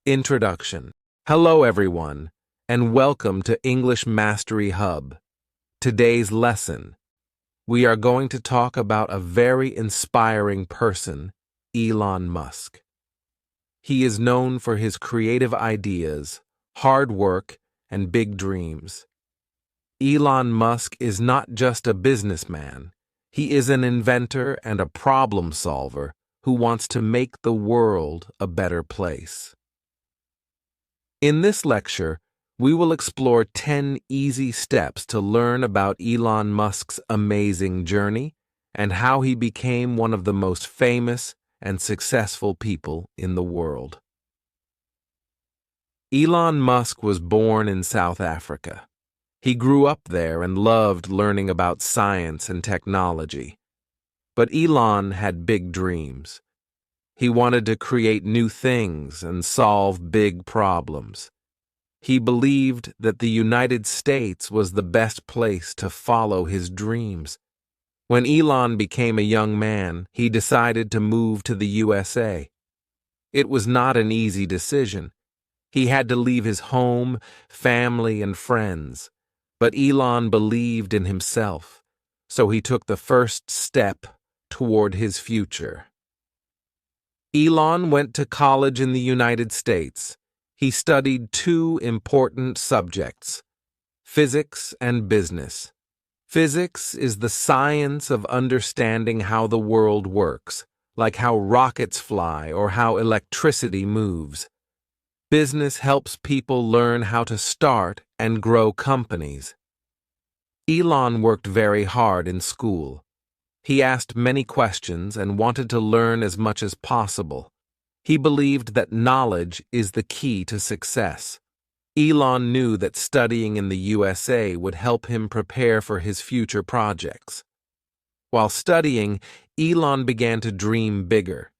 Introduction. Hello everyone, and welcome to English Mastery Hub. Today's lesson. We are going to talk about a very inspiring person, Elon Musk. He is known for his creative ideas, hard work, and big dreams. Elon Musk is not just a businessman. He is an inventor and a problem solver who wants to make the world a better place. In this lecture, we will explore 10 easy steps to learn about Elon Musk's amazing journey and how he became one of the most famous and successful people in the world. Elon Musk was born in South Africa. He grew up there and loved learning about science and technology. But Elon had big dreams. He wanted to create new things and solve big problems. He believed that the United States was the best place to follow his dreams. When Elon became a young man, he decided to move to the USA. It was not an easy decision. He had to leave his home, family, and friends. But Elon believed in himself, so he took the first step toward his future. Elon went to college in the United States. He studied two important subjects, physics and business. Physics is the science of understanding how the world works, like how rockets fly or how electricity moves. Business helps people learn how to start and grow companies. Elon worked very hard in school. He asked many questions and wanted to learn as much as possible. He believed that knowledge is the key to success. Elon knew that studying in the USA would help him prepare for his future projects. While studying, Elon began to dream bigger.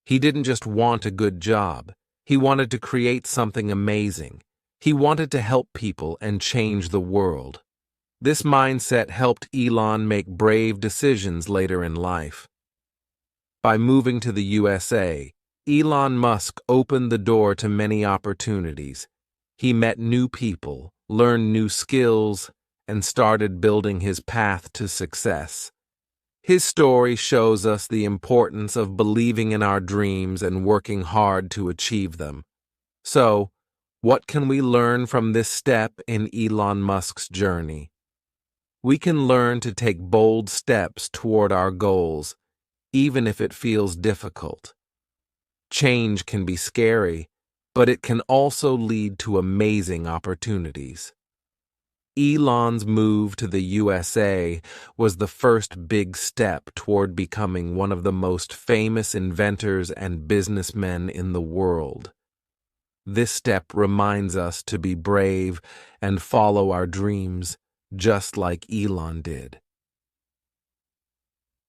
He didn't just want a good job. He wanted to create something amazing. He wanted to help people and change the world. This mindset helped Elon make brave decisions later in life. By moving to the USA, Elon Musk opened the door to many opportunities. He met new people, learned new skills, and started building his path to success. His story shows us the importance of believing in our dreams and working hard to achieve them. So, what can we learn from this step in Elon Musk's journey? We can learn to take bold steps toward our goals, even if it feels difficult. Change can be scary, but it can also lead to amazing opportunities. Elon's move to the USA was the first big step toward becoming one of the most famous inventors and businessmen in the world. This step reminds us to be brave and follow our dreams, just like Elon did.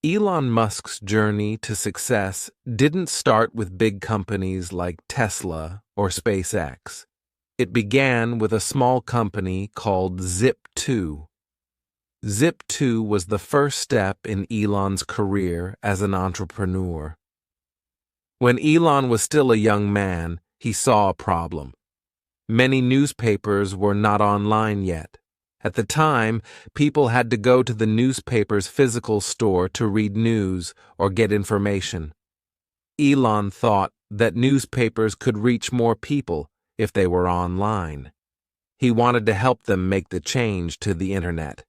Elon Musk's journey to success didn't start with big companies like Tesla or SpaceX. It began with a small company called Zip2. Zip2 was the first step in Elon's career as an entrepreneur. When Elon was still a young man, he saw a problem. Many newspapers were not online yet. At the time, people had to go to the newspaper's physical store to read news or get information. Elon thought that newspapers could reach more people if they were online. He wanted to help them make the change to the internet.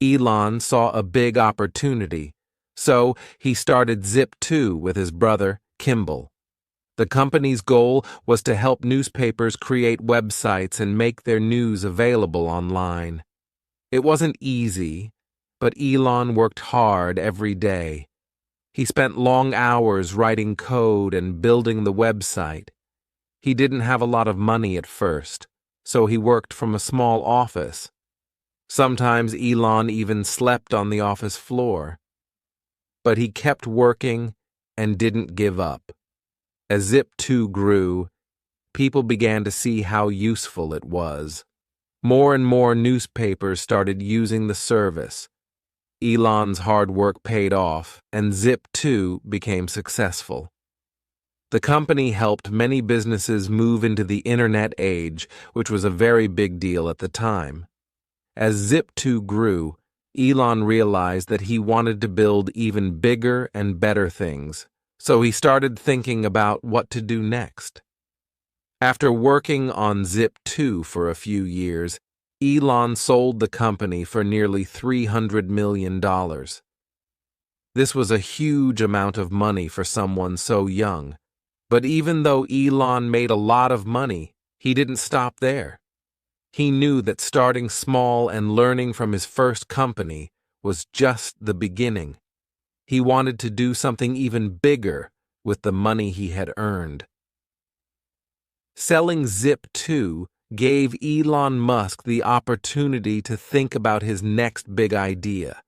Elon saw a big opportunity, so he started Zip2 with his brother, Kimball. The company's goal was to help newspapers create websites and make their news available online. It wasn't easy, but Elon worked hard every day. He spent long hours writing code and building the website. He didn't have a lot of money at first, so he worked from a small office. Sometimes Elon even slept on the office floor. But he kept working and didn't give up. As Zip2 grew, people began to see how useful it was. More and more newspapers started using the service. Elon's hard work paid off, and Zip2 became successful. The company helped many businesses move into the internet age, which was a very big deal at the time. As Zip2 grew, Elon realized that he wanted to build even bigger and better things, so he started thinking about what to do next. After working on Zip2 for a few years, Elon sold the company for nearly $300 million. This was a huge amount of money for someone so young. But even though Elon made a lot of money, he didn't stop there. He knew that starting small and learning from his first company was just the beginning. He wanted to do something even bigger with the money he had earned. Selling Zip2 gave Elon Musk the opportunity to think about his next big idea.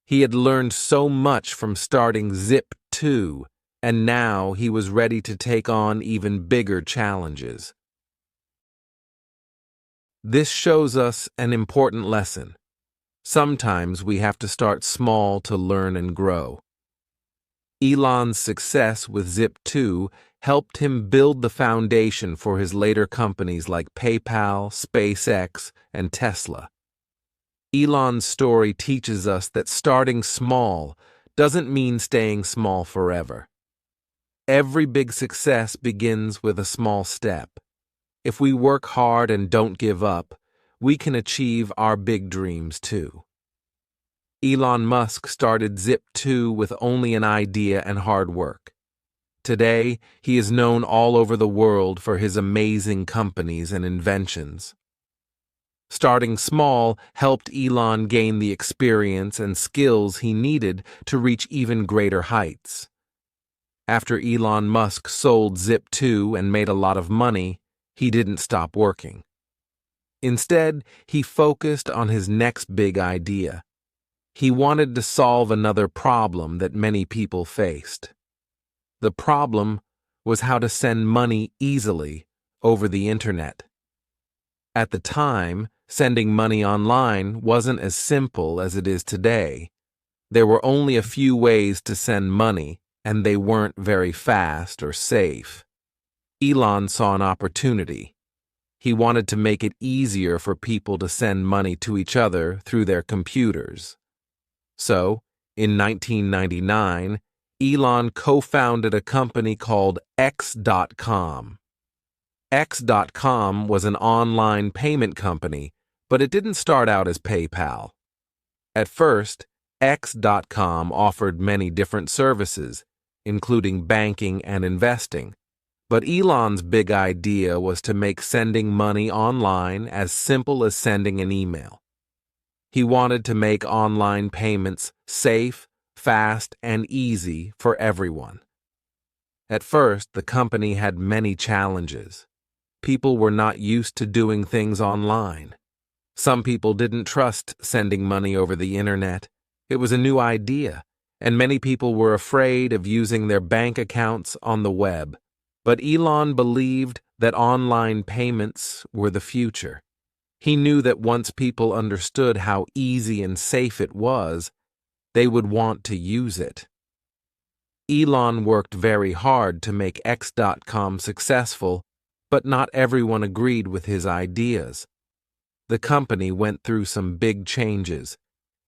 He had learned so much from starting Zip2, and now he was ready to take on even bigger challenges. This shows us an important lesson. Sometimes we have to start small to learn and grow. Elon's success with Zip2 helped him build the foundation for his later companies like PayPal, SpaceX, and Tesla. Elon's story teaches us that starting small doesn't mean staying small forever. Every big success begins with a small step. If we work hard and don't give up, we can achieve our big dreams too. Elon Musk started Zip2 with only an idea and hard work. Today, he is known all over the world for his amazing companies and inventions. Starting small helped Elon gain the experience and skills he needed to reach even greater heights. After Elon Musk sold Zip2 and made a lot of money, he didn't stop working. Instead, he focused on his next big idea. He wanted to solve another problem that many people faced. The problem was how to send money easily over the internet. At the time, sending money online wasn't as simple as it is today. There were only a few ways to send money, and they weren't very fast or safe. Elon saw an opportunity. He wanted to make it easier for people to send money to each other through their computers. So, in 1999, Elon co-founded a company called X.com. X.com was an online payment company, but it didn't start out as PayPal. At first, X.com offered many different services, including banking and investing. But Elon's big idea was to make sending money online as simple as sending an email. He wanted to make online payments safe, fast, and easy for everyone. At first, the company had many challenges. People were not used to doing things online. Some people didn't trust sending money over the internet. It was a new idea, and many people were afraid of using their bank accounts on the web. But Elon believed that online payments were the future. He knew that once people understood how easy and safe it was, they would want to use it. Elon worked very hard to make X.com successful, but not everyone agreed with his ideas. The company went through some big changes.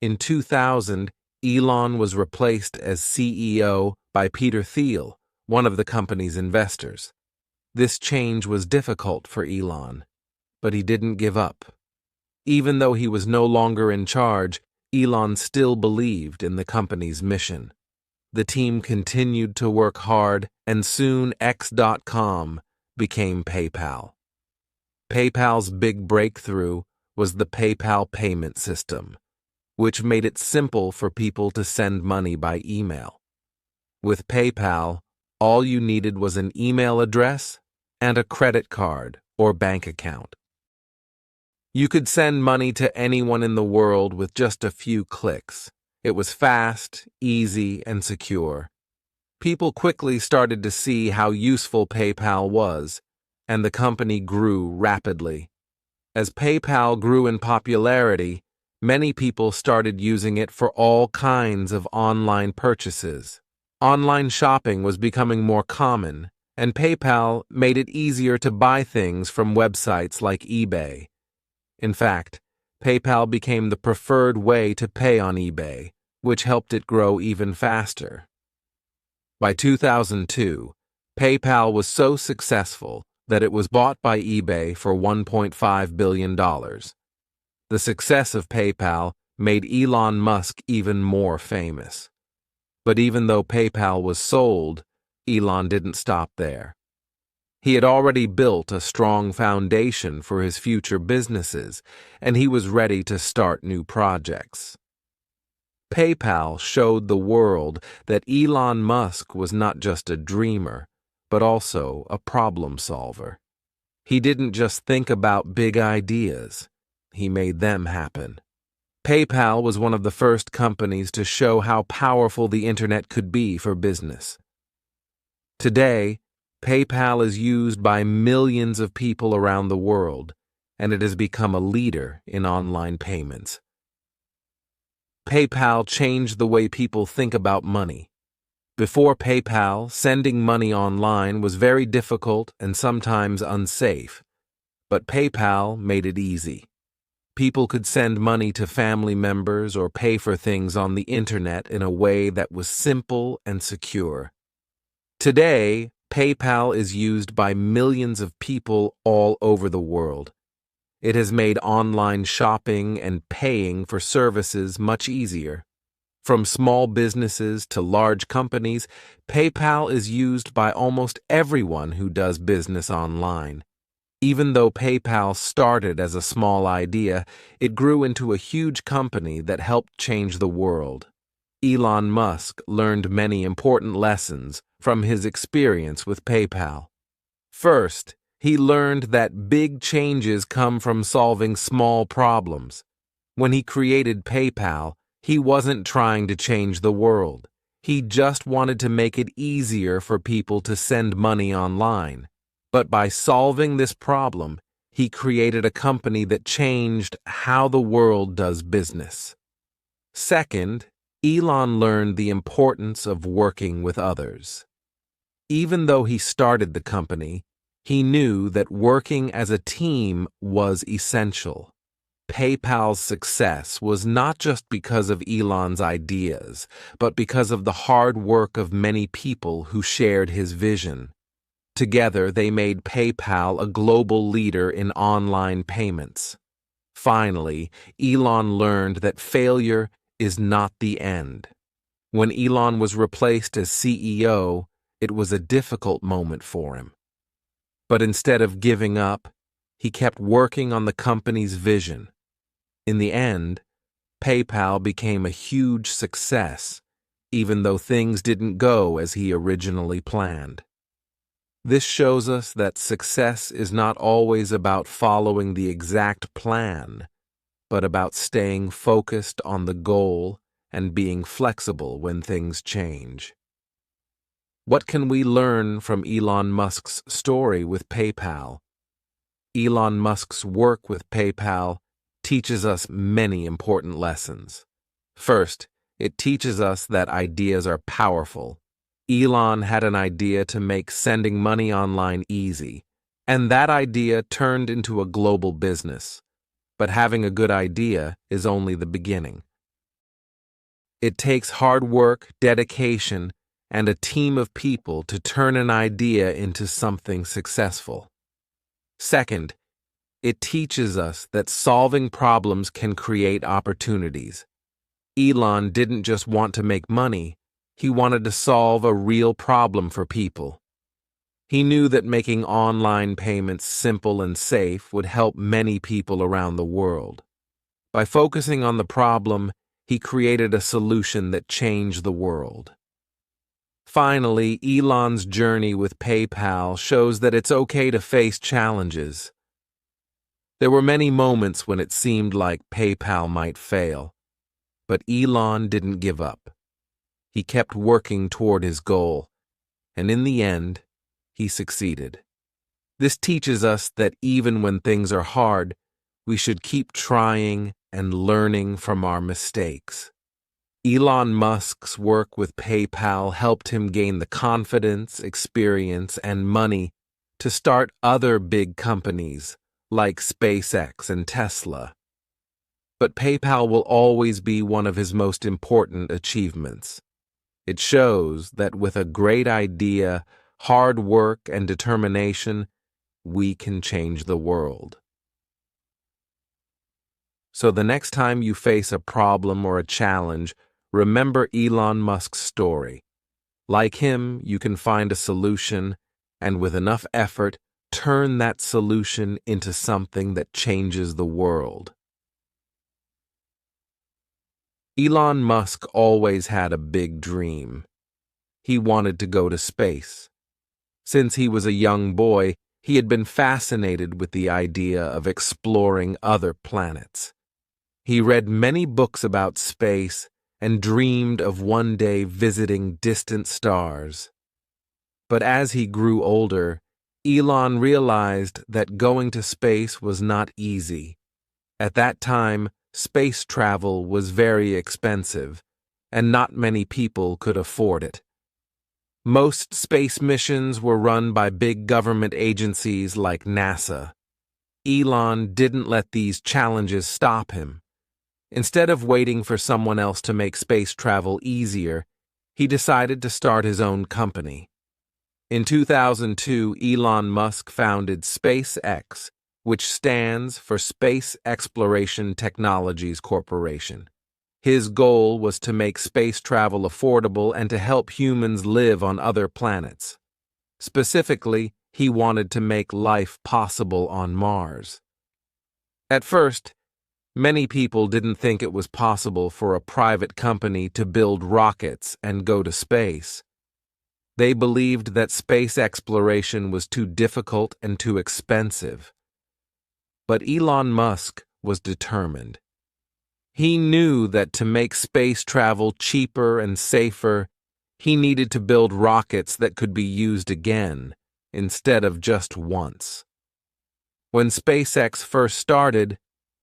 In 2000, Elon was replaced as CEO by Peter Thiel, one of the company's investors. This change was difficult for Elon, but he didn't give up. Even though he was no longer in charge, Elon still believed in the company's mission. The team continued to work hard, and soon X.com became PayPal. PayPal's big breakthrough was the PayPal payment system, which made it simple for people to send money by email. With PayPal, all you needed was an email address and a credit card or bank account. You could send money to anyone in the world with just a few clicks. It was fast, easy, and secure. People quickly started to see how useful PayPal was, and the company grew rapidly. As PayPal grew in popularity, many people started using it for all kinds of online purchases. Online shopping was becoming more common, and PayPal made it easier to buy things from websites like eBay. In fact, PayPal became the preferred way to pay on eBay, which helped it grow even faster. By 2002, PayPal was so successful that it was bought by eBay for $1.5 billion. The success of PayPal made Elon Musk even more famous. But even though PayPal was sold, Elon didn't stop there. He had already built a strong foundation for his future businesses, and he was ready to start new projects. PayPal showed the world that Elon Musk was not just a dreamer, but also a problem solver. He didn't just think about big ideas, he made them happen. PayPal was one of the first companies to show how powerful the internet could be for business. Today, PayPal is used by millions of people around the world, and it has become a leader in online payments. PayPal changed the way people think about money. Before PayPal, sending money online was very difficult and sometimes unsafe, but PayPal made it easy. People could send money to family members or pay for things on the internet in a way that was simple and secure. Today, PayPal is used by millions of people all over the world. It has made online shopping and paying for services much easier. From small businesses to large companies, PayPal is used by almost everyone who does business online. Even though PayPal started as a small idea, it grew into a huge company that helped change the world. Elon Musk learned many important lessons from his experience with PayPal. First, he learned that big changes come from solving small problems. When he created PayPal, he wasn't trying to change the world. He just wanted to make it easier for people to send money online. But by solving this problem, he created a company that changed how the world does business. Second, Elon learned the importance of working with others. Even though he started the company, he knew that working as a team was essential. PayPal's success was not just because of Elon's ideas, but because of the hard work of many people who shared his vision. Together, they made PayPal a global leader in online payments. Finally, Elon learned that failure is not the end. When Elon was replaced as CEO, it was a difficult moment for him. But instead of giving up, he kept working on the company's vision. In the end, PayPal became a huge success, even though things didn't go as he originally planned. This shows us that success is not always about following the exact plan, but about staying focused on the goal and being flexible when things change. What can we learn from Elon Musk's story with PayPal? Elon Musk's work with PayPal teaches us many important lessons. First, it teaches us that ideas are powerful. Elon had an idea to make sending money online easy, and that idea turned into a global business. But having a good idea is only the beginning. It takes hard work, dedication, and a team of people to turn an idea into something successful. Second, it teaches us that solving problems can create opportunities. Elon didn't just want to make money. He wanted to solve a real problem for people. He knew that making online payments simple and safe would help many people around the world. By focusing on the problem, he created a solution that changed the world. Finally, Elon's journey with PayPal shows that it's okay to face challenges. There were many moments when it seemed like PayPal might fail, but Elon didn't give up. He kept working toward his goal, and in the end, he succeeded. This teaches us that even when things are hard, we should keep trying and learning from our mistakes. Elon Musk's work with PayPal helped him gain the confidence, experience, and money to start other big companies like SpaceX and Tesla. But PayPal will always be one of his most important achievements. It shows that with a great idea, hard work, and determination, we can change the world. So the next time you face a problem or a challenge, remember Elon Musk's story. Like him, you can find a solution, and with enough effort, turn that solution into something that changes the world. Elon Musk always had a big dream. He wanted to go to space. Since he was a young boy, he had been fascinated with the idea of exploring other planets. He read many books about space and dreamed of one day visiting distant stars. But as he grew older, Elon realized that going to space was not easy. At that time, space travel was very expensive, and not many people could afford it. Most space missions were run by big government agencies like NASA. Elon didn't let these challenges stop him. Instead of waiting for someone else to make space travel easier, he decided to start his own company. In 2002, Elon Musk founded SpaceX, which stands for Space Exploration Technologies Corporation. His goal was to make space travel affordable and to help humans live on other planets. Specifically, he wanted to make life possible on Mars. At first, many people didn't think it was possible for a private company to build rockets and go to space. They believed that space exploration was too difficult and too expensive. But Elon Musk was determined. He knew that to make space travel cheaper and safer, he needed to build rockets that could be used again, instead of just once. When SpaceX first started,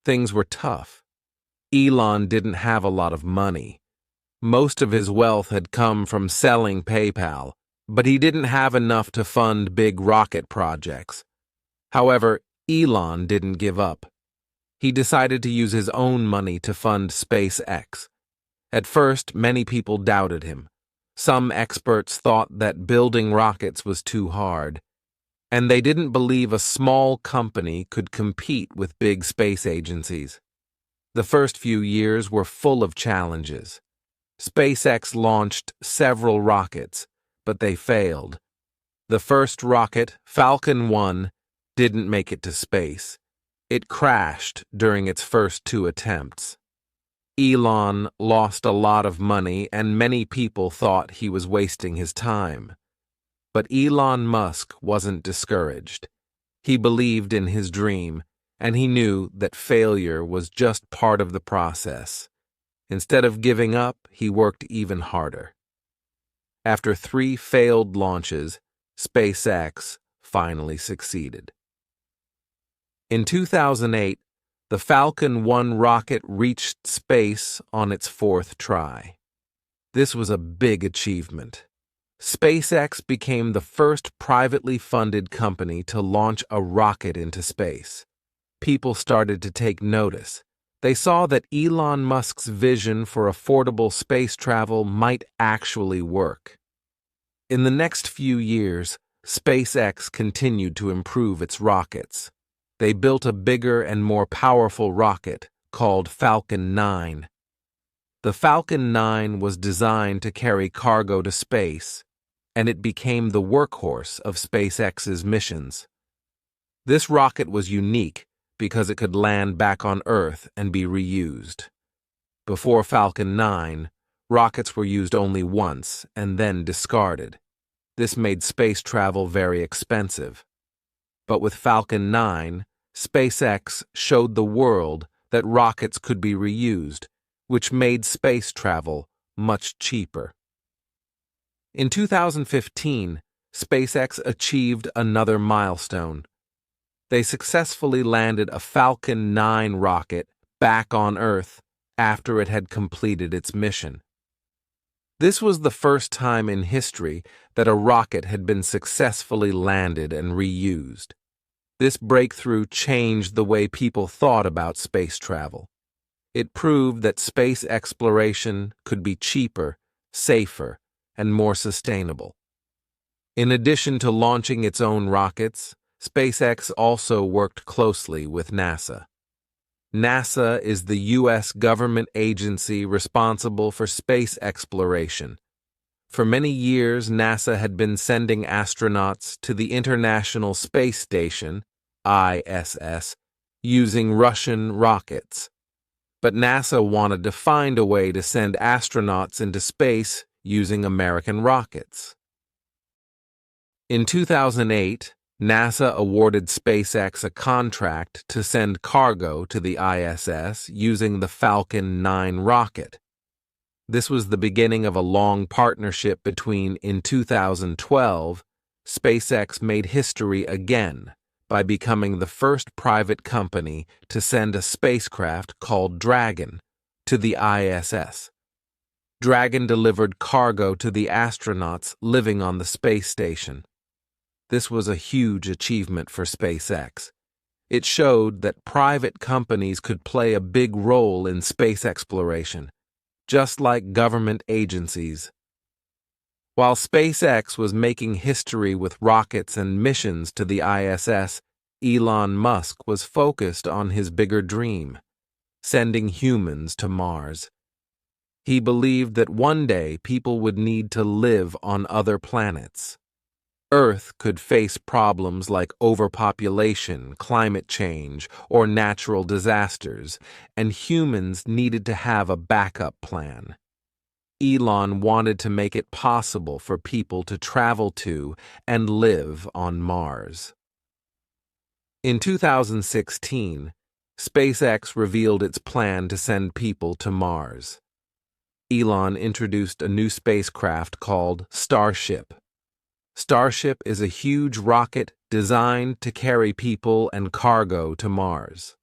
things were tough. Elon didn't have a lot of money. Most of his wealth had come from selling PayPal, but he didn't have enough to fund big rocket projects. However, Elon didn't give up. He decided to use his own money to fund SpaceX. At first, many people doubted him. Some experts thought that building rockets was too hard, and they didn't believe a small company could compete with big space agencies. The first few years were full of challenges. SpaceX launched several rockets, but they failed. The first rocket, Falcon 1, didn't make it to space. It crashed during its first 2 attempts. Elon lost a lot of money, and many people thought he was wasting his time. But Elon Musk wasn't discouraged. He believed in his dream, and he knew that failure was just part of the process. Instead of giving up, he worked even harder. After 3 failed launches, SpaceX finally succeeded. In 2008, the Falcon 1 rocket reached space on its 4th try. This was a big achievement. SpaceX became the first privately funded company to launch a rocket into space. People started to take notice. They saw that Elon Musk's vision for affordable space travel might actually work. In the next few years, SpaceX continued to improve its rockets. They built a bigger and more powerful rocket called Falcon 9. The Falcon 9 was designed to carry cargo to space, and it became the workhorse of SpaceX's missions. This rocket was unique because it could land back on Earth and be reused. Before Falcon 9, rockets were used only once and then discarded. This made space travel very expensive. But with Falcon 9, SpaceX showed the world that rockets could be reused, which made space travel much cheaper. In 2015, SpaceX achieved another milestone. They successfully landed a Falcon 9 rocket back on Earth after it had completed its mission. This was the first time in history that a rocket had been successfully landed and reused. This breakthrough changed the way people thought about space travel. It proved that space exploration could be cheaper, safer, and more sustainable. In addition to launching its own rockets, SpaceX also worked closely with NASA. NASA is the U.S. government agency responsible for space exploration. For many years, NASA had been sending astronauts to the International Space Station, ISS, using Russian rockets. But NASA wanted to find a way to send astronauts into space using American rockets. In 2008, NASA awarded SpaceX a contract to send cargo to the ISS using the Falcon 9 rocket. This was the beginning of a long partnership in 2012, SpaceX made history again by becoming the first private company to send a spacecraft called Dragon to the ISS. Dragon delivered cargo to the astronauts living on the space station. This was a huge achievement for SpaceX. It showed that private companies could play a big role in space exploration, just like government agencies. While SpaceX was making history with rockets and missions to the ISS, Elon Musk was focused on his bigger dream, sending humans to Mars. He believed that one day people would need to live on other planets. Earth could face problems like overpopulation, climate change, or natural disasters, and humans needed to have a backup plan. Elon wanted to make it possible for people to travel to and live on Mars. In 2016, SpaceX revealed its plan to send people to Mars. Elon introduced a new spacecraft called Starship. Starship is a huge rocket designed to carry people and cargo to Mars.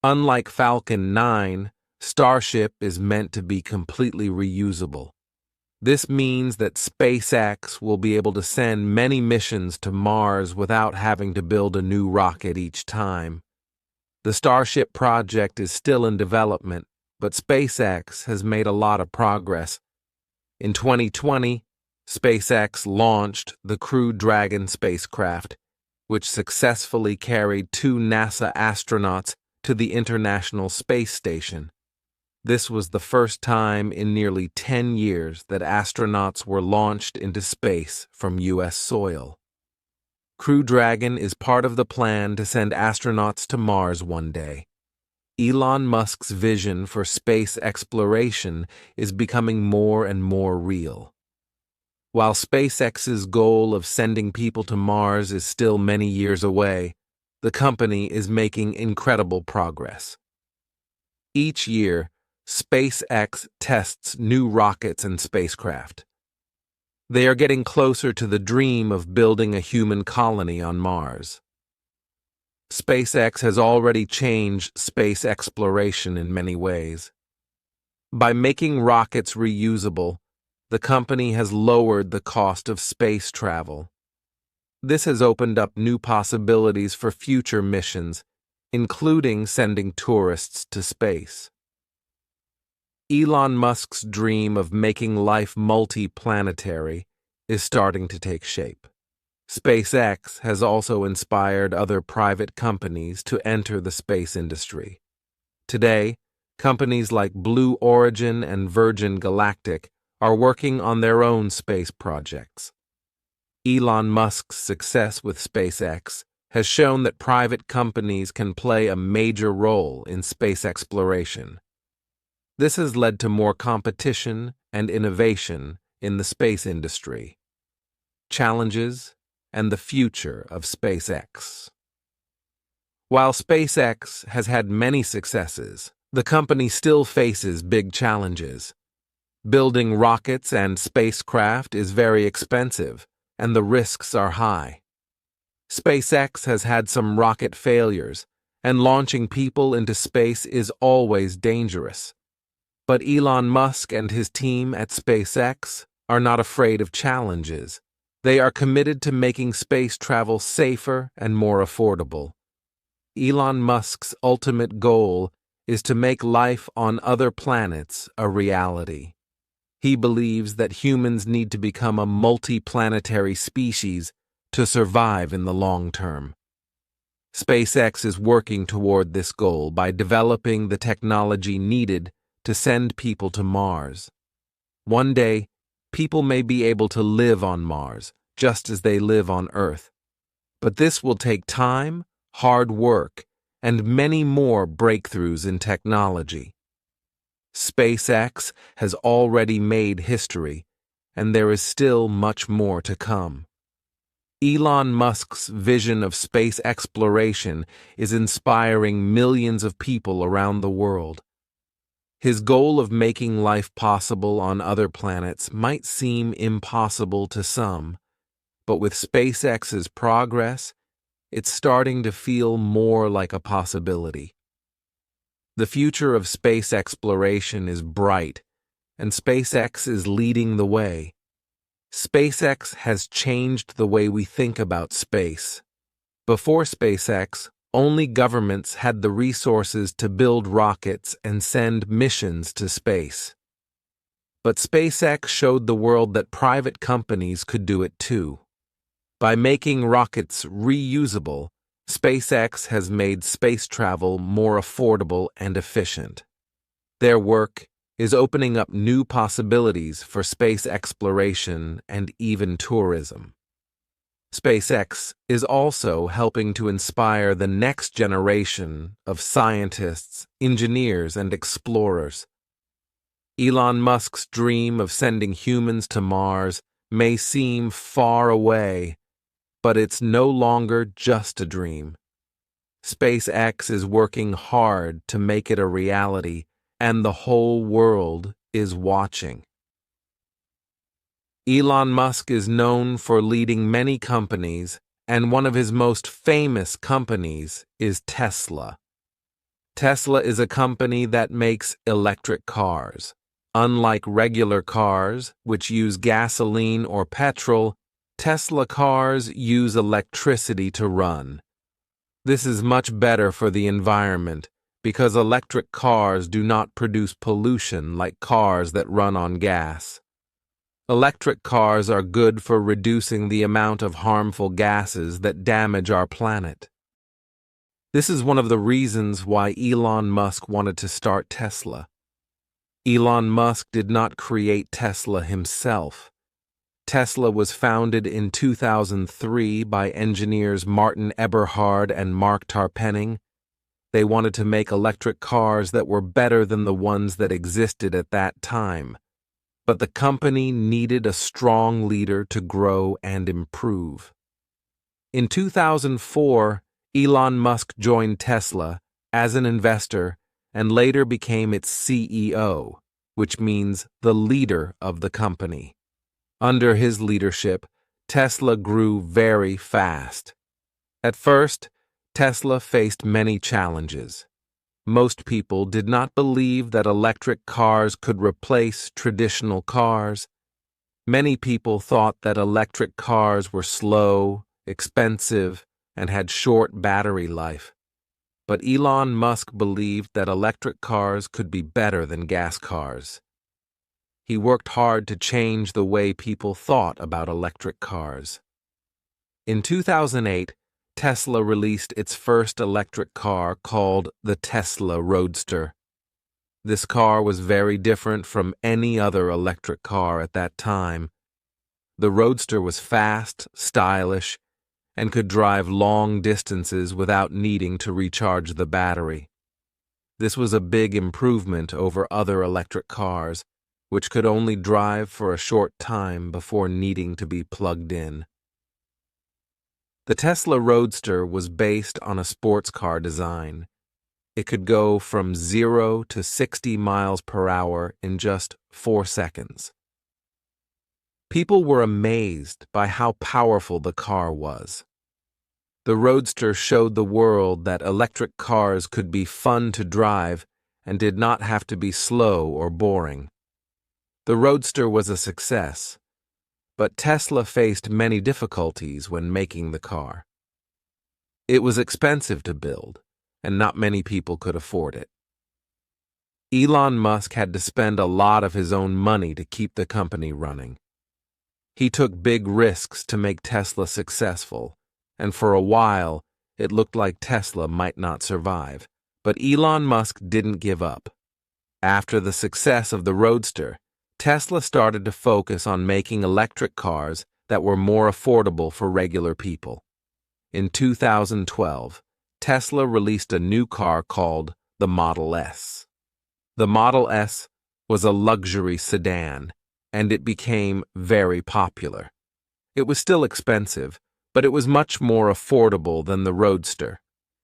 Unlike Falcon 9, Starship is meant to be completely reusable. This means that SpaceX will be able to send many missions to Mars without having to build a new rocket each time. The Starship project is still in development, but SpaceX has made a lot of progress. In 2020, SpaceX launched the Crew Dragon spacecraft, which successfully carried 2 NASA astronauts to the International Space Station. This was the first time in nearly 10 years that astronauts were launched into space from U.S. soil. Crew Dragon is part of the plan to send astronauts to Mars one day. Elon Musk's vision for space exploration is becoming more and more real. While SpaceX's goal of sending people to Mars is still many years away, the company is making incredible progress. Each year, SpaceX tests new rockets and spacecraft. They are getting closer to the dream of building a human colony on Mars. SpaceX has already changed space exploration in many ways. By making rockets reusable, the company has lowered the cost of space travel. This has opened up new possibilities for future missions, including sending tourists to space. Elon Musk's dream of making life multi-planetary is starting to take shape. SpaceX has also inspired other private companies to enter the space industry. Today, companies like Blue Origin and Virgin Galactic are working on their own space projects. Elon Musk's success with SpaceX has shown that private companies can play a major role in space exploration. This has led to more competition and innovation in the space industry. Challenges and the future of SpaceX. While SpaceX has had many successes, the company still faces big challenges. Building rockets and spacecraft is very expensive, and the risks are high. SpaceX has had some rocket failures, and launching people into space is always dangerous. But Elon Musk and his team at SpaceX are not afraid of challenges. They are committed to making space travel safer and more affordable. Elon Musk's ultimate goal is to make life on other planets a reality. He believes that humans need to become a multi-planetary species to survive in the long term. SpaceX is working toward this goal by developing the technology needed to send people to Mars. One day, people may be able to live on Mars, just as they live on Earth. But this will take time, hard work, and many more breakthroughs in technology. SpaceX has already made history, and there is still much more to come. Elon Musk's vision of space exploration is inspiring millions of people around the world. His goal of making life possible on other planets might seem impossible to some, but with SpaceX's progress, it's starting to feel more like a possibility. The future of space exploration is bright, and SpaceX is leading the way. SpaceX has changed the way we think about space. Before SpaceX, only governments had the resources to build rockets and send missions to space. But SpaceX showed the world that private companies could do it too. By making rockets reusable, SpaceX has made space travel more affordable and efficient. Their work is opening up new possibilities for space exploration and even tourism. SpaceX is also helping to inspire the next generation of scientists, engineers, and explorers. Elon Musk's dream of sending humans to Mars may seem far away, but it's no longer just a dream. SpaceX is working hard to make it a reality, and the whole world is watching. Elon Musk is known for leading many companies, and one of his most famous companies is Tesla. Tesla is a company that makes electric cars. Unlike regular cars, which use gasoline or petrol, Tesla cars use electricity to run. This is much better for the environment because electric cars do not produce pollution like cars that run on gas. Electric cars are good for reducing the amount of harmful gases that damage our planet. This is one of the reasons why Elon Musk wanted to start Tesla. Elon Musk did not create Tesla himself. Tesla was founded in 2003 by engineers Martin Eberhard and Mark Tarpenning. They wanted to make electric cars that were better than the ones that existed at that time. But the company needed a strong leader to grow and improve. In 2004, Elon Musk joined Tesla as an investor and later became its CEO, which means the leader of the company. Under his leadership, Tesla grew very fast. At first, Tesla faced many challenges. Most people did not believe that electric cars could replace traditional cars. Many people thought that electric cars were slow, expensive, and had short battery life. But Elon Musk believed that electric cars could be better than gas cars. He worked hard to change the way people thought about electric cars. In 2008, Tesla released its first electric car called the Tesla Roadster. This car was very different from any other electric car at that time. The Roadster was fast, stylish, and could drive long distances without needing to recharge the battery. This was a big improvement over other electric cars, which could only drive for a short time before needing to be plugged in. The Tesla Roadster was based on a sports car design. It could go from 0 to 60 miles per hour in just 4 seconds. People were amazed by how powerful the car was. The Roadster showed the world that electric cars could be fun to drive and did not have to be slow or boring. The Roadster was a success, but Tesla faced many difficulties when making the car. It was expensive to build, and not many people could afford it. Elon Musk had to spend a lot of his own money to keep the company running. He took big risks to make Tesla successful, and for a while, it looked like Tesla might not survive. But Elon Musk didn't give up. After the success of the Roadster, Tesla started to focus on making electric cars that were more affordable for regular people. In 2012, Tesla released a new car called the Model S. The Model S was a luxury sedan, and it became very popular. It was still expensive, but it was much more affordable than the Roadster.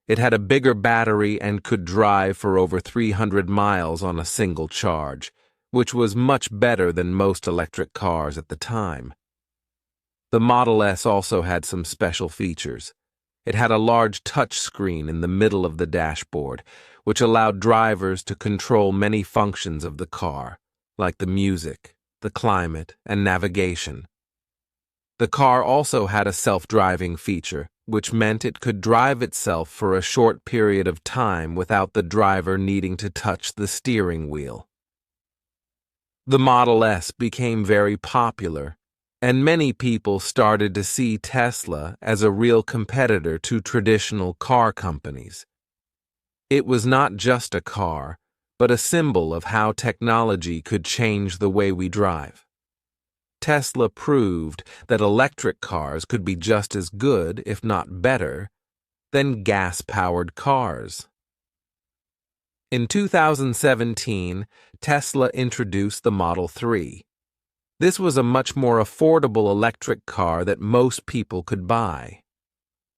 It had a bigger battery and could drive for over 300 miles on a single charge, which was much better than most electric cars at the time. The Model S also had some special features. It had a large touch screen in the middle of the dashboard, which allowed drivers to control many functions of the car, like the music, the climate, and navigation. The car also had a self-driving feature, which meant it could drive itself for a short period of time without the driver needing to touch the steering wheel. The Model S became very popular, and many people started to see Tesla as a real competitor to traditional car companies. It was not just a car, but a symbol of how technology could change the way we drive. Tesla proved that electric cars could be just as good, if not better, than gas-powered cars. In 2017, Tesla introduced the Model 3. This was a much more affordable electric car that most people could buy.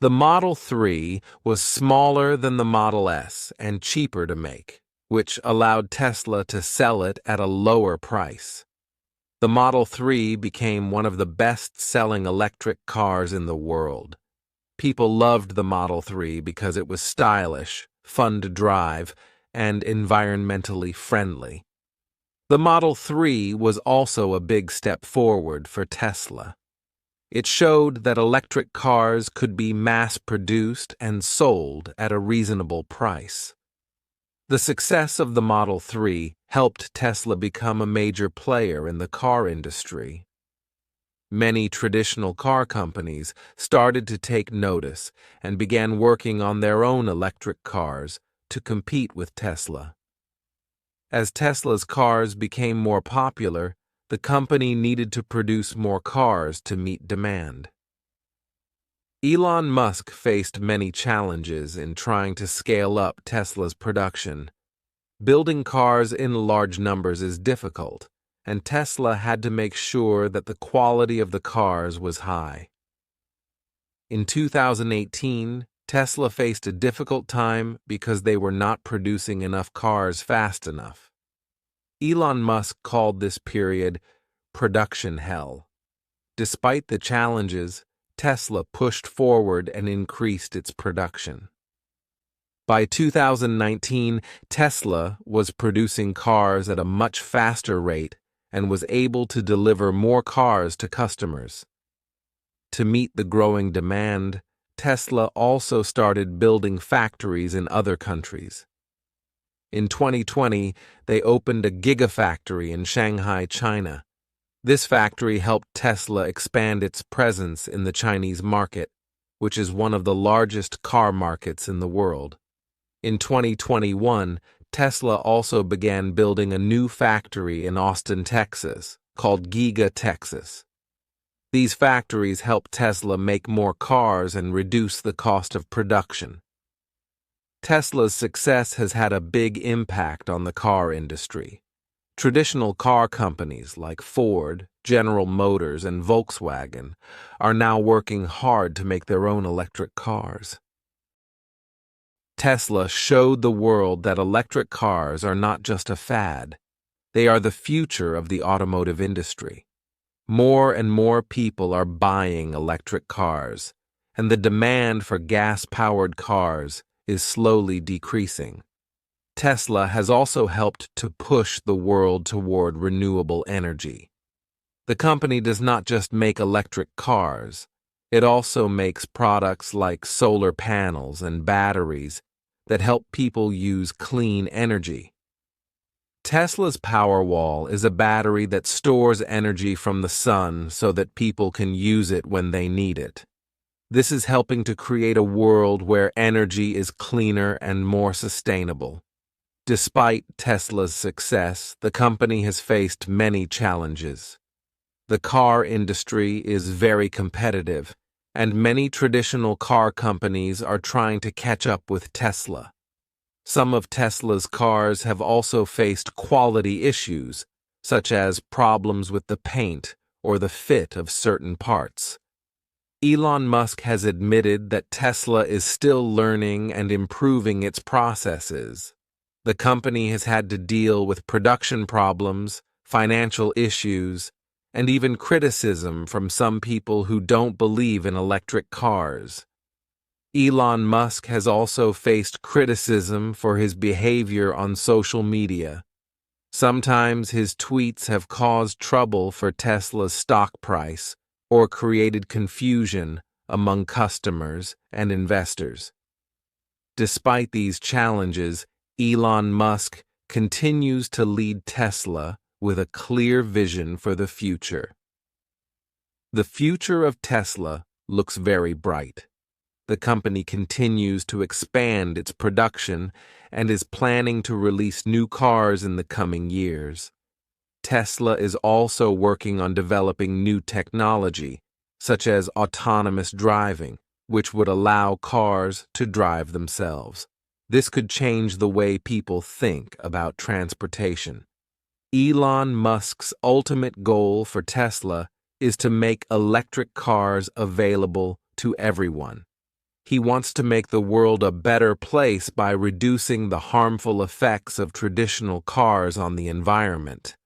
The Model 3 was smaller than the Model S and cheaper to make, which allowed Tesla to sell it at a lower price. The Model 3 became one of the best-selling electric cars in the world. People loved the Model 3 because it was stylish, fun to drive, and environmentally friendly. The Model 3 was also a big step forward for Tesla. It showed that electric cars could be mass-produced and sold at a reasonable price. The success of the Model 3 helped Tesla become a major player in the car industry. Many traditional car companies started to take notice and began working on their own electric cars to compete with Tesla. As Tesla's cars became more popular, the company needed to produce more cars to meet demand. Elon Musk faced many challenges in trying to scale up Tesla's production. Building cars in large numbers is difficult, and Tesla had to make sure that the quality of the cars was high. In 2018, Tesla faced a difficult time because they were not producing enough cars fast enough. Elon Musk called this period production hell. Despite the challenges, Tesla pushed forward and increased its production. By 2019, Tesla was producing cars at a much faster rate and was able to deliver more cars to customers. To meet the growing demand, Tesla also started building factories in other countries. In 2020, they opened a gigafactory in Shanghai, China. This factory helped Tesla expand its presence in the Chinese market, which is one of the largest car markets in the world. In 2021, Tesla also began building a new factory in Austin, Texas, called Giga Texas. These factories helped Tesla make more cars and reduce the cost of production. Tesla's success has had a big impact on the car industry. Traditional car companies like Ford, General Motors, and Volkswagen are now working hard to make their own electric cars. Tesla showed the world that electric cars are not just a fad. They are the future of the automotive industry. More and more people are buying electric cars, and the demand for gas-powered cars is slowly decreasing. Tesla has also helped to push the world toward renewable energy. The company does not just make electric cars, it also makes products like solar panels and batteries that help people use clean energy. Tesla's Powerwall is a battery that stores energy from the sun so that people can use it when they need it. This is helping to create a world where energy is cleaner and more sustainable. Despite Tesla's success, the company has faced many challenges. The car industry is very competitive, and many traditional car companies are trying to catch up with Tesla. Some of Tesla's cars have also faced quality issues, such as problems with the paint or the fit of certain parts. Elon Musk has admitted that Tesla is still learning and improving its processes. The company has had to deal with production problems, financial issues, and even criticism from some people who don't believe in electric cars. Elon Musk has also faced criticism for his behavior on social media. Sometimes his tweets have caused trouble for Tesla's stock price or created confusion among customers and investors. Despite these challenges, Elon Musk continues to lead Tesla with a clear vision for the future. The future of Tesla looks very bright. The company continues to expand its production and is planning to release new cars in the coming years. Tesla is also working on developing new technology, such as autonomous driving, which would allow cars to drive themselves. This could change the way people think about transportation. Elon Musk's ultimate goal for Tesla is to make electric cars available to everyone. He wants to make the world a better place by reducing the harmful effects of traditional cars on the environment.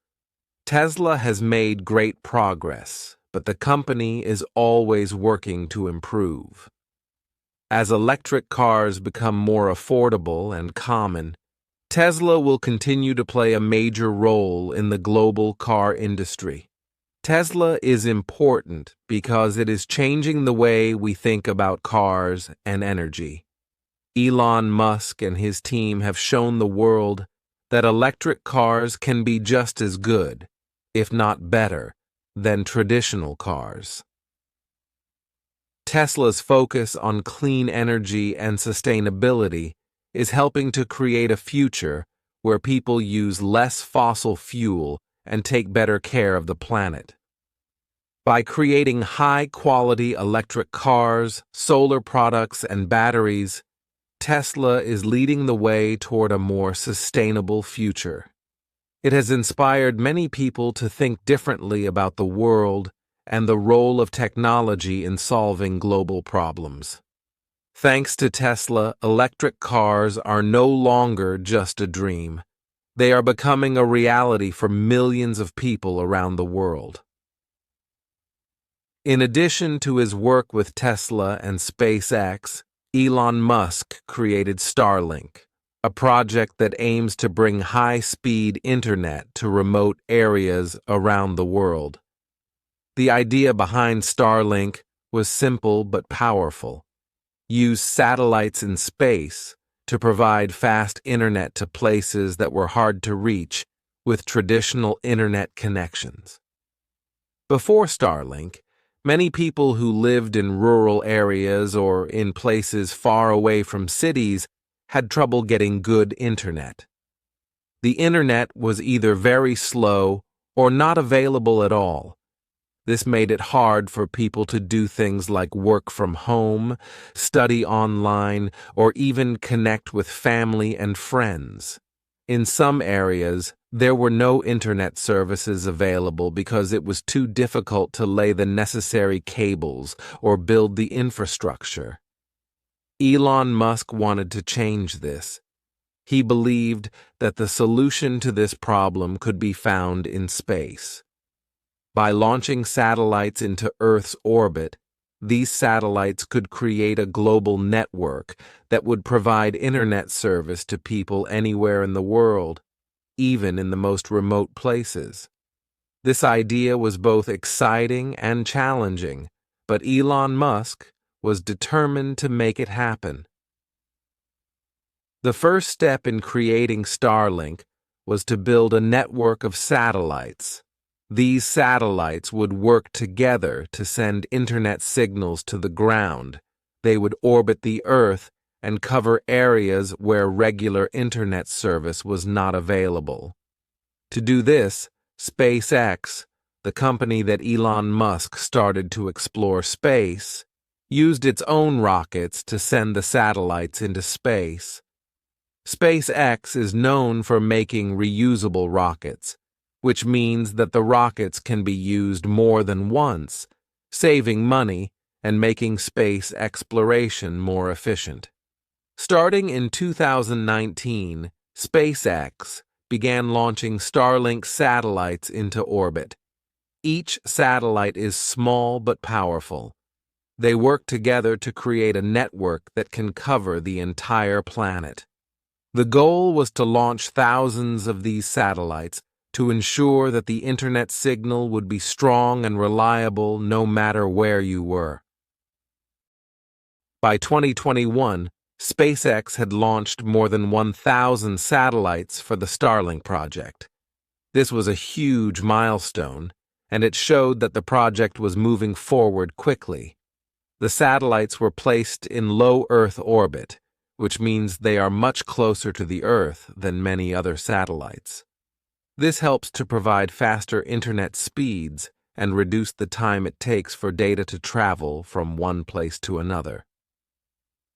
Tesla has made great progress, but the company is always working to improve. As electric cars become more affordable and common, Tesla will continue to play a major role in the global car industry. Tesla is important because it is changing the way we think about cars and energy. Elon Musk and his team have shown the world that electric cars can be just as good, if not better, than traditional cars. Tesla's focus on clean energy and sustainability is helping to create a future where people use less fossil fuel and take better care of the planet. By creating high-quality electric cars, solar products, and batteries, Tesla is leading the way toward a more sustainable future. It has inspired many people to think differently about the world and the role of technology in solving global problems. Thanks to Tesla, electric cars are no longer just a dream. They are becoming a reality for millions of people around the world. In addition to his work with Tesla and SpaceX, Elon Musk created Starlink, a project that aims to bring high-speed internet to remote areas around the world. The idea behind Starlink was simple but powerful. Use satellites in space to provide fast internet to places that were hard to reach with traditional internet connections. Before Starlink, many people who lived in rural areas or in places far away from cities had trouble getting good internet. The internet was either very slow or not available at all. This made it hard for people to do things like work from home, study online, or even connect with family and friends. In some areas, there were no internet services available because it was too difficult to lay the necessary cables or build the infrastructure. Elon Musk wanted to change this. He believed that the solution to this problem could be found in space. By launching satellites into Earth's orbit, These satellites could create a global network that would provide internet service to people anywhere in the world, even in the most remote places. This idea was both exciting and challenging, but Elon Musk was determined to make it happen. The first step in creating Starlink was to build a network of satellites. These satellites would work together to send internet signals to the ground. They would orbit the Earth and cover areas where regular internet service was not available. To do this, SpaceX, the company that Elon Musk started to explore space, used its own rockets to send the satellites into space. SpaceX is known for making reusable rockets, which means that the rockets can be used more than once, saving money and making space exploration more efficient. Starting in 2019, SpaceX began launching Starlink satellites into orbit. Each satellite is small but powerful. They work together to create a network that can cover the entire planet. The goal was to launch thousands of these satellites to ensure that the internet signal would be strong and reliable no matter where you were. By 2021, SpaceX had launched more than 1,000 satellites for the Starlink project. This was a huge milestone, and it showed that the project was moving forward quickly. The satellites were placed in low Earth orbit, which means they are much closer to the Earth than many other satellites. This helps to provide faster internet speeds and reduce the time it takes for data to travel from one place to another.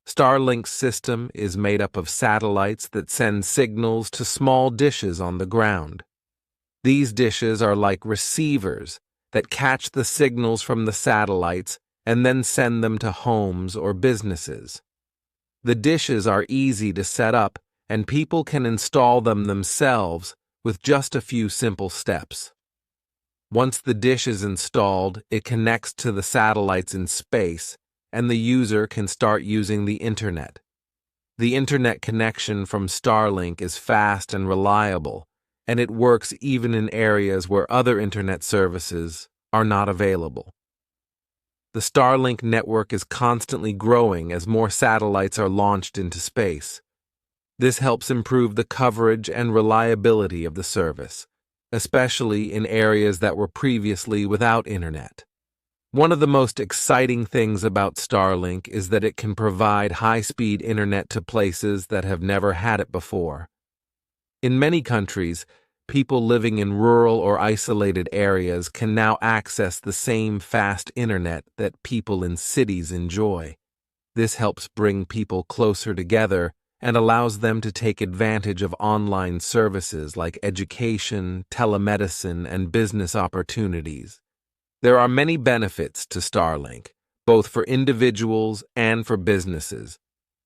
Starlink's system is made up of satellites that send signals to small dishes on the ground. These dishes are like receivers that catch the signals from the satellites and then send them to homes or businesses. The dishes are easy to set up, and people can install them themselves with just a few simple steps. Once the dish is installed, it connects to the satellites in space, and the user can start using the internet. The internet connection from Starlink is fast and reliable, and it works even in areas where other internet services are not available. The Starlink network is constantly growing as more satellites are launched into space. This helps improve the coverage and reliability of the service, especially in areas that were previously without internet. One of the most exciting things about Starlink is that it can provide high-speed internet to places that have never had it before. In many countries, people living in rural or isolated areas can now access the same fast internet that people in cities enjoy. This helps bring people closer together and allows them to take advantage of online services like education, telemedicine, and business opportunities. There are many benefits to Starlink, both for individuals and for businesses.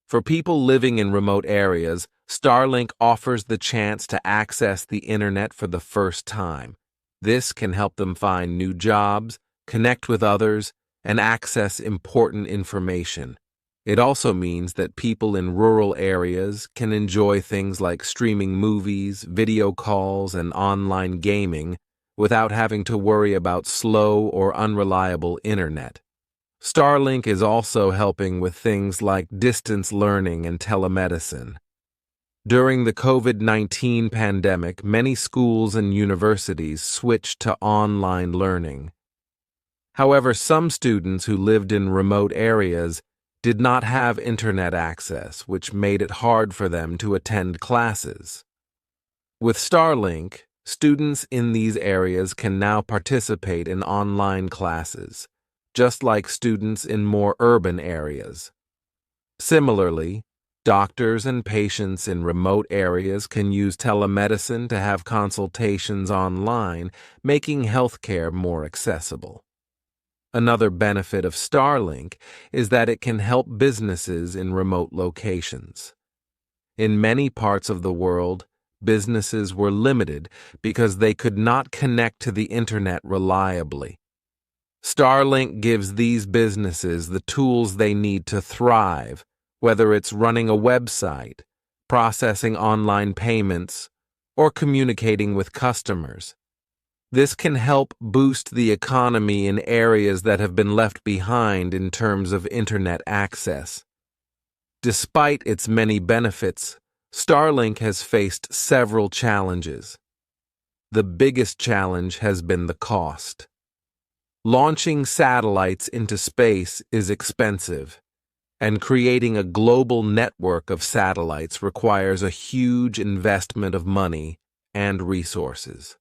For people living in remote areas, Starlink offers the chance to access the internet for the first time. This can help them find new jobs, connect with others, and access important information. It also means that people in rural areas can enjoy things like streaming movies, video calls, and online gaming without having to worry about slow or unreliable internet. Starlink is also helping with things like distance learning and telemedicine. During the COVID-19 pandemic, many schools and universities switched to online learning. However, some students who lived in remote areas did not have internet access, which made it hard for them to attend classes. With Starlink, students in these areas can now participate in online classes, just like students in more urban areas. Similarly, doctors and patients in remote areas can use telemedicine to have consultations online, making healthcare more accessible. Another benefit of Starlink is that it can help businesses in remote locations. In many parts of the world, businesses were limited because they could not connect to the internet reliably. Starlink gives these businesses the tools they need to thrive, whether it's running a website, processing online payments, or communicating with customers. This can help boost the economy in areas that have been left behind in terms of internet access. Despite its many benefits, Starlink has faced several challenges. The biggest challenge has been the cost. Launching satellites into space is expensive, and creating a global network of satellites requires a huge investment of money and resources.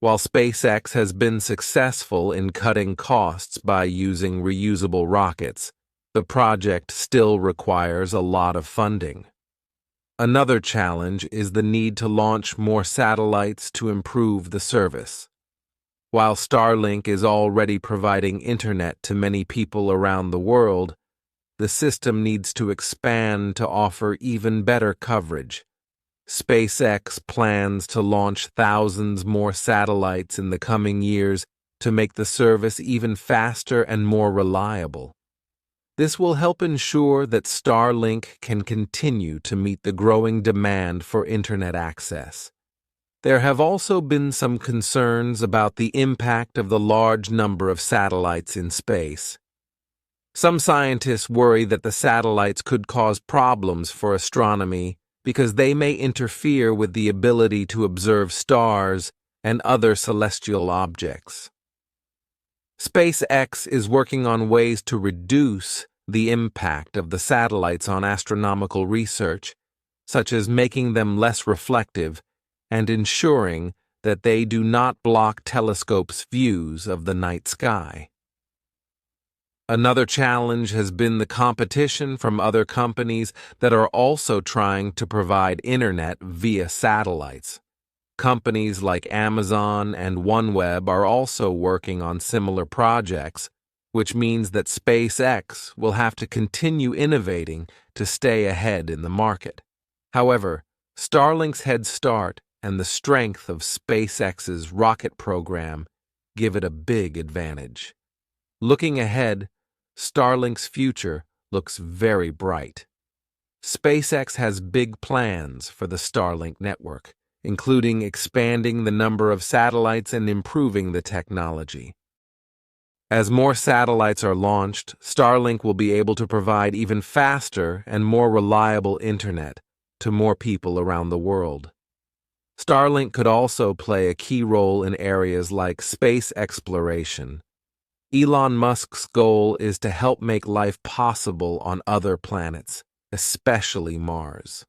While SpaceX has been successful in cutting costs by using reusable rockets, the project still requires a lot of funding. Another challenge is the need to launch more satellites to improve the service. While Starlink is already providing internet to many people around the world, the system needs to expand to offer even better coverage. SpaceX plans to launch thousands more satellites in the coming years to make the service even faster and more reliable. This will help ensure that Starlink can continue to meet the growing demand for internet access. There have also been some concerns about the impact of the large number of satellites in space. Some scientists worry that the satellites could cause problems for astronomy because they may interfere with the ability to observe stars and other celestial objects. SpaceX is working on ways to reduce the impact of the satellites on astronomical research, such as making them less reflective and ensuring that they do not block telescopes' views of the night sky. Another challenge has been the competition from other companies that are also trying to provide internet via satellites. Companies like Amazon and OneWeb are also working on similar projects, which means that SpaceX will have to continue innovating to stay ahead in the market. However, Starlink's head start and the strength of SpaceX's rocket program give it a big advantage. Looking ahead, Starlink's future looks very bright. SpaceX has big plans for the Starlink network, including expanding the number of satellites and improving the technology. As more satellites are launched, Starlink will be able to provide even faster and more reliable internet to more people around the world. Starlink could also play a key role in areas like space exploration. Elon Musk's goal is to help make life possible on other planets, especially Mars.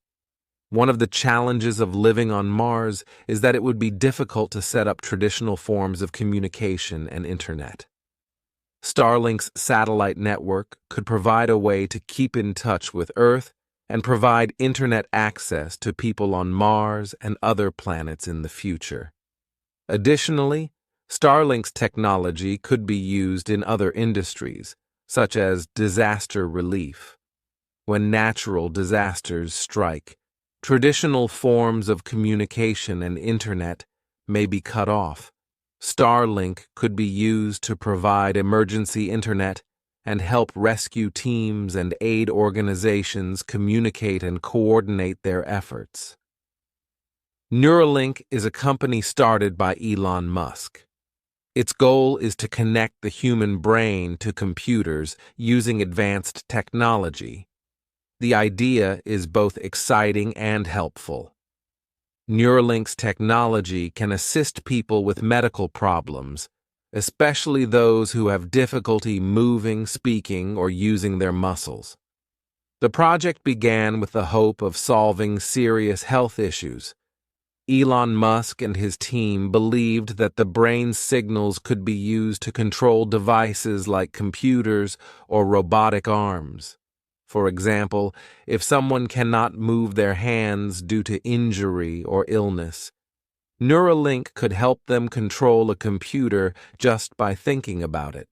One of the challenges of living on Mars is that it would be difficult to set up traditional forms of communication and internet. Starlink's satellite network could provide a way to keep in touch with Earth and provide internet access to people on Mars and other planets in the future. Additionally, Starlink's technology could be used in other industries, such as disaster relief. When natural disasters strike, traditional forms of communication and internet may be cut off. Starlink could be used to provide emergency internet and help rescue teams and aid organizations communicate and coordinate their efforts. Neuralink is a company started by Elon Musk. Its goal is to connect the human brain to computers using advanced technology. The idea is both exciting and helpful. Neuralink's technology can assist people with medical problems, especially those who have difficulty moving, speaking, or using their muscles. The project began with the hope of solving serious health issues. Elon Musk and his team believed that the brain's signals could be used to control devices like computers or robotic arms. For example, if someone cannot move their hands due to injury or illness, Neuralink could help them control a computer just by thinking about it.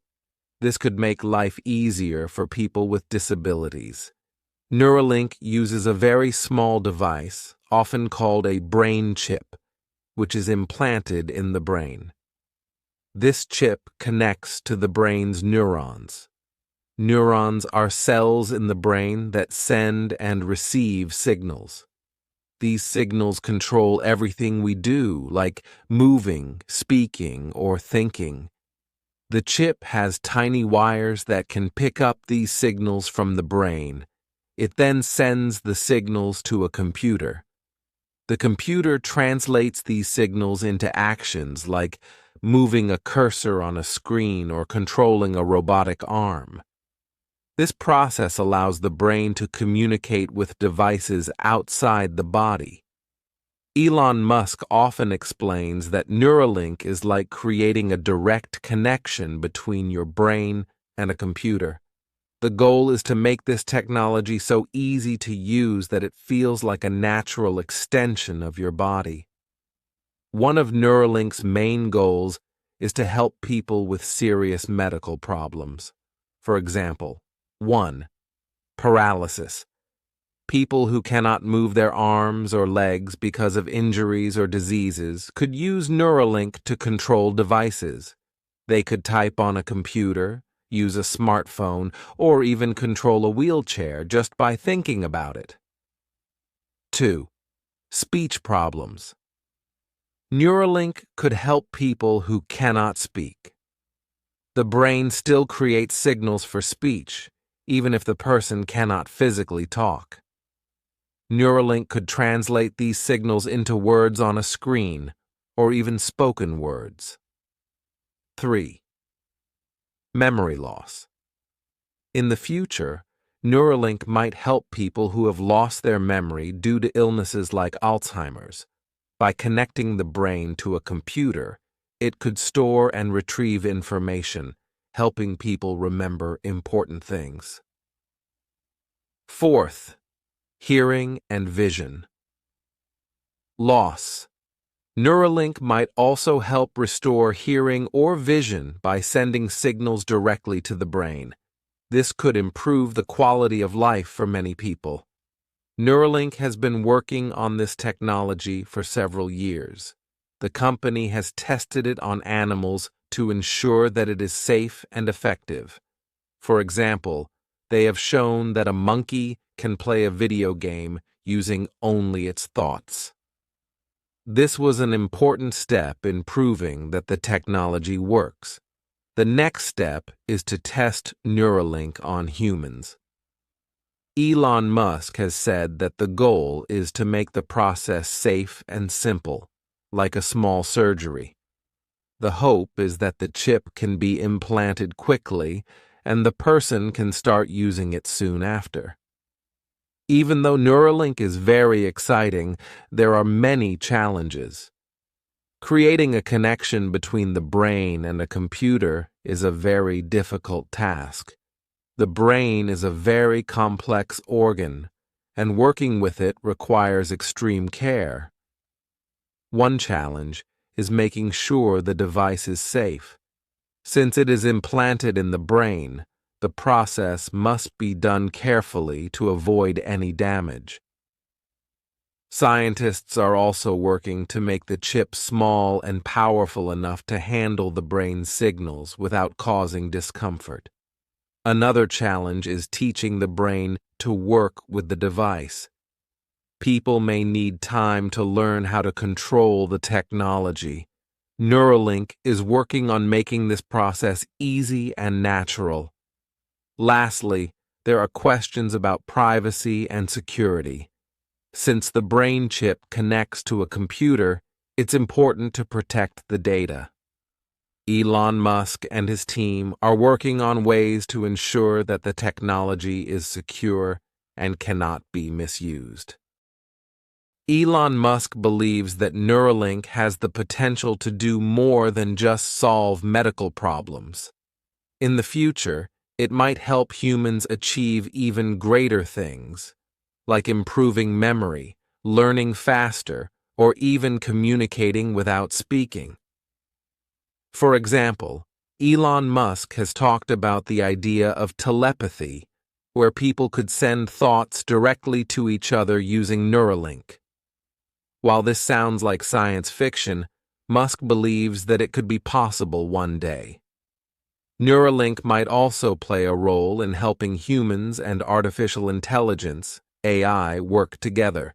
This could make life easier for people with disabilities. Neuralink uses a very small device, often called a brain chip, which is implanted in the brain. This chip connects to the brain's neurons. Neurons are cells in the brain that send and receive signals. These signals control everything we do, like moving, speaking, or thinking. The chip has tiny wires that can pick up these signals from the brain. It then sends the signals to a computer. The computer translates these signals into actions like moving a cursor on a screen or controlling a robotic arm. This process allows the brain to communicate with devices outside the body. Elon Musk often explains that Neuralink is like creating a direct connection between your brain and a computer. The goal is to make this technology so easy to use that it feels like a natural extension of your body. One of Neuralink's main goals is to help people with serious medical problems. For example, 1. Paralysis. People who cannot move their arms or legs because of injuries or diseases could use Neuralink to control devices. They could type on a computer, use a smartphone, or even control a wheelchair just by thinking about it. 2. Speech problems. Neuralink could help people who cannot speak. The brain still creates signals for speech, even if the person cannot physically talk. Neuralink could translate these signals into words on a screen, or even spoken words. 3. Memory loss. In the future, Neuralink might help people who have lost their memory due to illnesses like Alzheimer's. By connecting the brain to a computer, it could store and retrieve information, helping people remember important things. 4th, hearing and vision. Loss. Neuralink might also help restore hearing or vision by sending signals directly to the brain. This could improve the quality of life for many people. Neuralink has been working on this technology for several years. The company has tested it on animals to ensure that it is safe and effective. For example, they have shown that a monkey can play a video game using only its thoughts. This was an important step in proving that the technology works. The next step is to test Neuralink on humans. Elon Musk has said that the goal is to make the process safe and simple, like a small surgery. The hope is that the chip can be implanted quickly and the person can start using it soon after. Even though Neuralink is very exciting, there are many challenges. Creating a connection between the brain and a computer is a very difficult task. The brain is a very complex organ, and working with it requires extreme care. One challenge is making sure the device is safe. Since it is implanted in the brain, the process must be done carefully to avoid any damage. Scientists are also working to make the chip small and powerful enough to handle the brain's signals without causing discomfort. Another challenge is teaching the brain to work with the device. People may need time to learn how to control the technology. Neuralink is working on making this process easy and natural. Lastly, there are questions about privacy and security. Since the brain chip connects to a computer, it's important to protect the data. Elon Musk and his team are working on ways to ensure that the technology is secure and cannot be misused. Elon Musk believes that Neuralink has the potential to do more than just solve medical problems. In the future, it might help humans achieve even greater things, like improving memory, learning faster, or even communicating without speaking. For example, Elon Musk has talked about the idea of telepathy, where people could send thoughts directly to each other using Neuralink. While this sounds like science fiction, Musk believes that it could be possible one day. Neuralink might also play a role in helping humans and artificial intelligence, AI, work together.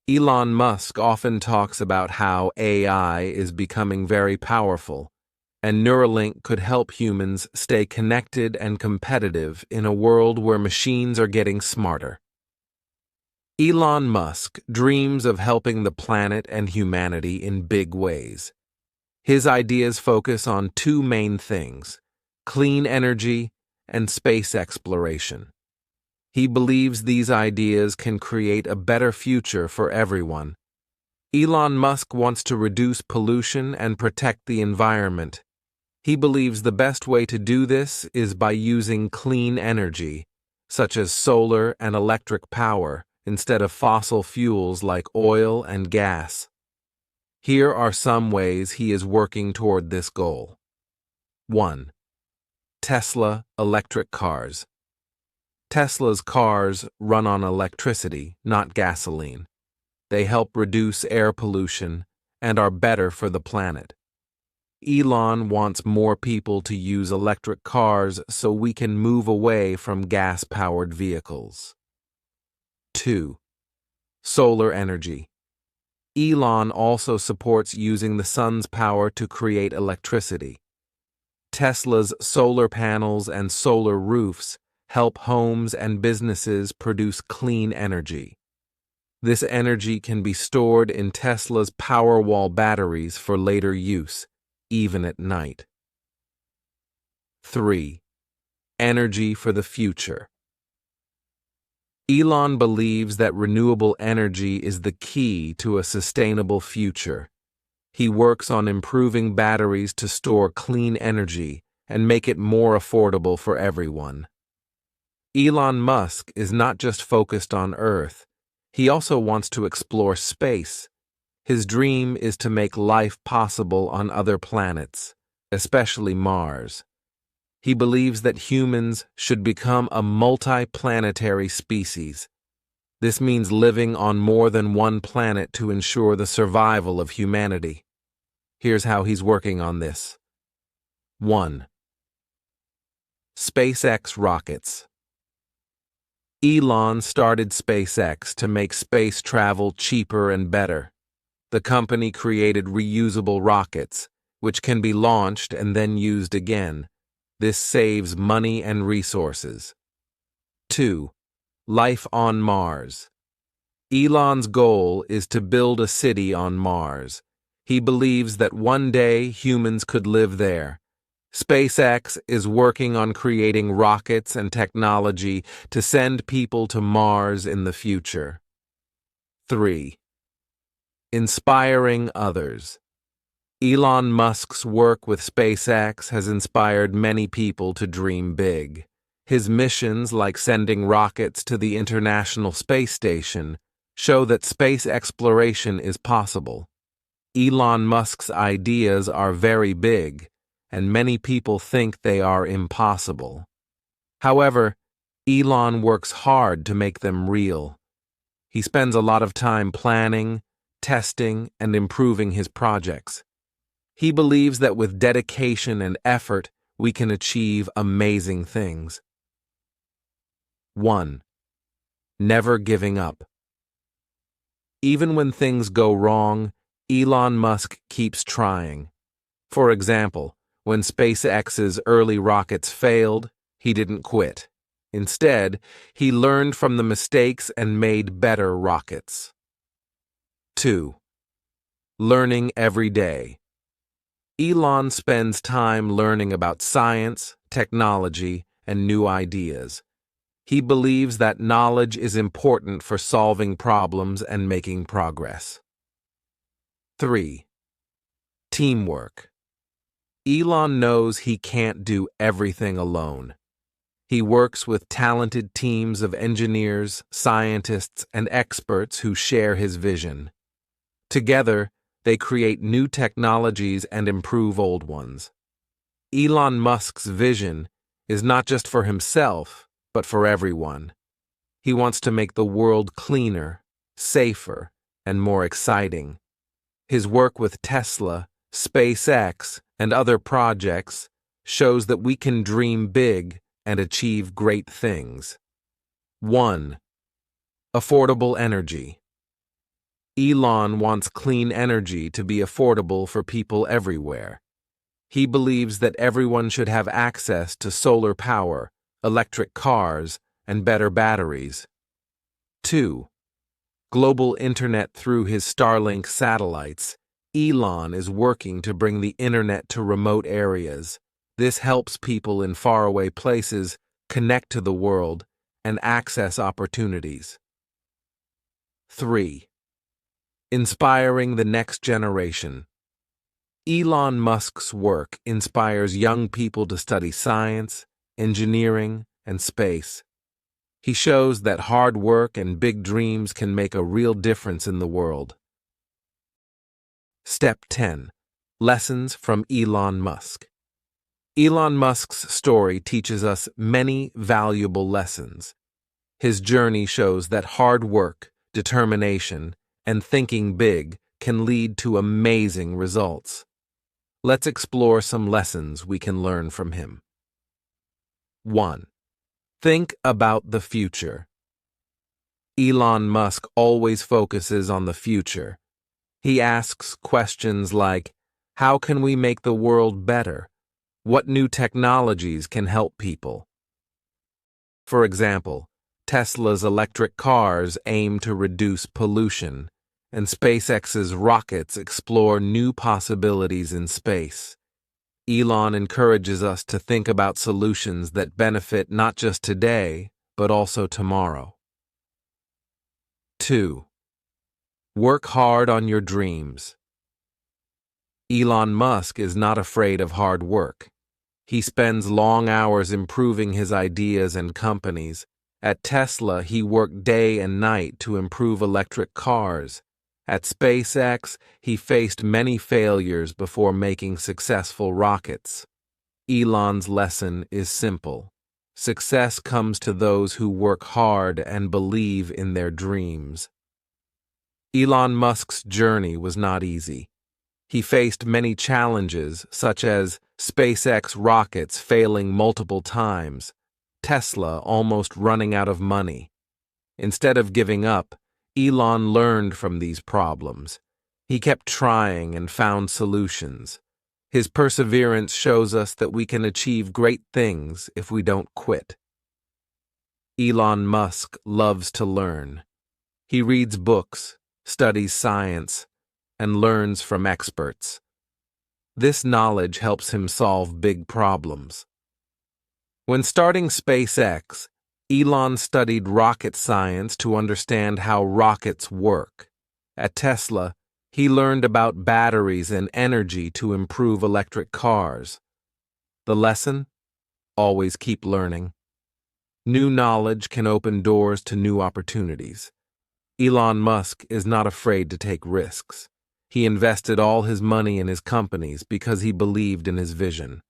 Elon Musk often talks about how AI is becoming very powerful, and Neuralink could help humans stay connected and competitive in a world where machines are getting smarter. Elon Musk dreams of helping the planet and humanity in big ways. His ideas focus on two main things: clean energy and space exploration. He believes these ideas can create a better future for everyone. Elon Musk wants to reduce pollution and protect the environment. He believes the best way to do this is by using clean energy, such as solar and electric power, instead of fossil fuels like oil and gas. Here are some ways he is working toward this goal. 1. Tesla electric cars. Tesla's cars run on electricity, not gasoline. They help reduce air pollution and are better for the planet. Elon wants more people to use electric cars so we can move away from gas-powered vehicles. 2. Solar energy. Elon also supports using the sun's power to create electricity. Tesla's solar panels and solar roofs help homes and businesses produce clean energy. This energy can be stored in Tesla's Powerwall batteries for later use, even at night. 3. Energy for the future. Elon believes that renewable energy is the key to a sustainable future. He works on improving batteries to store clean energy and make it more affordable for everyone. Elon Musk is not just focused on Earth. He also wants to explore space. His dream is to make life possible on other planets, especially Mars. He believes that humans should become a multi-planetary species. This means living on more than one planet to ensure the survival of humanity. Here's how he's working on this. 1. SpaceX rockets. Elon started SpaceX to make space travel cheaper and better. The company created reusable rockets, which can be launched and then used again. This saves money and resources. 2. Life on Mars. Elon's goal is to build a city on Mars. He believes that one day humans could live there. SpaceX is working on creating rockets and technology to send people to Mars in the future. 3. Inspiring others. Elon Musk's work with SpaceX has inspired many people to dream big. His missions, like sending rockets to the International Space Station, show that space exploration is possible. Elon Musk's ideas are very big, and many people think they are impossible. However, Elon works hard to make them real. He spends a lot of time planning, testing, and improving his projects. He believes that with dedication and effort, we can achieve amazing things. 1. Never giving up. Even when things go wrong, Elon Musk keeps trying. For example, when SpaceX's early rockets failed, he didn't quit. Instead, he learned from the mistakes and made better rockets. 2. Learning every day. Elon spends time learning about science, technology, and new ideas. He believes that knowledge is important for solving problems and making progress. 3. Teamwork. Elon knows he can't do everything alone. He works with talented teams of engineers, scientists, and experts who share his vision. Together, they create new technologies and improve old ones. Elon Musk's vision is not just for himself, but for everyone. He wants to make the world cleaner, safer, and more exciting. His work with Tesla, SpaceX, and other projects shows that we can dream big and achieve great things. 1. Affordable energy. Elon wants clean energy to be affordable for people everywhere. He believes that everyone should have access to solar power, electric cars, and better batteries. 2. Global internet through his Starlink satellites. Elon is working to bring the internet to remote areas. This helps people in faraway places connect to the world and access opportunities. 3. Inspiring the next generation. Elon Musk's work inspires young people to study science, engineering, and space. He shows that hard work and big dreams can make a real difference in the world. Step 10. Lessons from Elon Musk. Elon Musk's story teaches us many valuable lessons. His journey shows that hard work, determination, and thinking big can lead to amazing results. Let's explore some lessons we can learn from him. 1. Think about the future. Elon Musk always focuses on the future. He asks questions like, how can we make the world better? What new technologies can help people? For example, Tesla's electric cars aim to reduce pollution, and SpaceX's rockets explore new possibilities in space. Elon encourages us to think about solutions that benefit not just today, but also tomorrow. 2. Work hard on your dreams. Elon Musk is not afraid of hard work. He spends long hours improving his ideas and companies. At Tesla, he worked day and night to improve electric cars. At SpaceX, he faced many failures before making successful rockets. Elon's lesson is simple. Success comes to those who work hard and believe in their dreams. Elon Musk's journey was not easy. He faced many challenges, such as SpaceX rockets failing multiple times, Tesla almost running out of money. Instead of giving up, Elon learned from these problems. He kept trying and found solutions. His perseverance shows us that we can achieve great things if we don't quit. Elon Musk loves to learn. He reads books, studies science, and learns from experts. This knowledge helps him solve big problems. When starting SpaceX, Elon studied rocket science to understand how rockets work. At Tesla, he learned about batteries and energy to improve electric cars. The lesson? Always keep learning. New knowledge can open doors to new opportunities. Elon Musk is not afraid to take risks. He invested all his money in his companies because he believed in his vision.